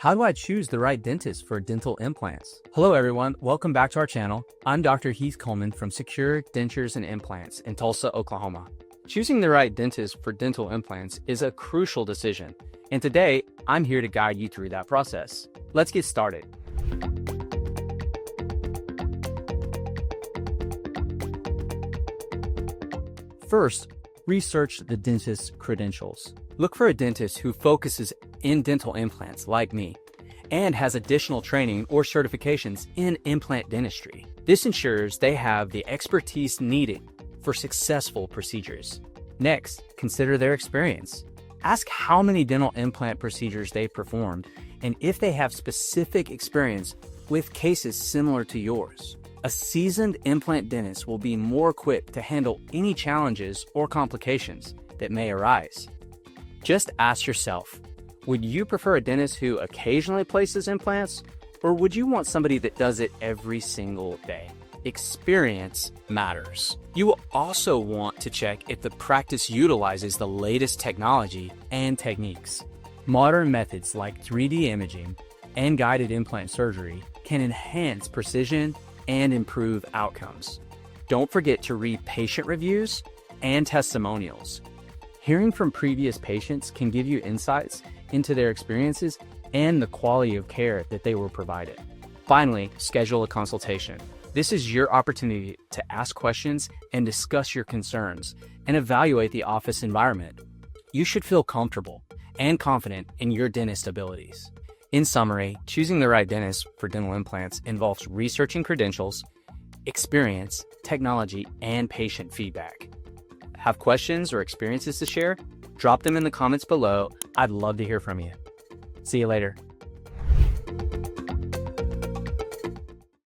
How do I choose the right dentist for dental implants? Hello everyone, welcome back to our channel. I'm Dr. Heath Coleman from Secure Dentures and Implants in Tulsa, Oklahoma. Choosing the right dentist for dental implants is a crucial decision, and today I'm here to guide you through that process. Let's get started. First, research the dentist's credentials. Look for a dentist who focuses in dental implants like me and has additional training or certifications in implant dentistry. This ensures they have the expertise needed for successful procedures. Next, consider their experience. Ask how many dental implant procedures they performed and if they have specific experience with cases similar to yours. A seasoned implant dentist will be more equipped to handle any challenges or complications that may arise. Just ask yourself, would you prefer a dentist who occasionally places implants, or would you want somebody that does it every single day? Experience matters. You will also want to check if the practice utilizes the latest technology and techniques. Modern methods like 3D imaging and guided implant surgery can enhance precision and improve outcomes. Don't forget to read patient reviews and testimonials. Hearing from previous patients can give you insights into their experiences and the quality of care that they were provided. Finally, schedule a consultation. This is your opportunity to ask questions and discuss your concerns and evaluate the office environment. You should feel comfortable and confident in your dentist abilities. In summary, choosing the right dentist for dental implants involves researching credentials, experience, technology, and patient feedback. Have questions or experiences to share? Drop them in the comments below. I'd love to hear from you. See you later.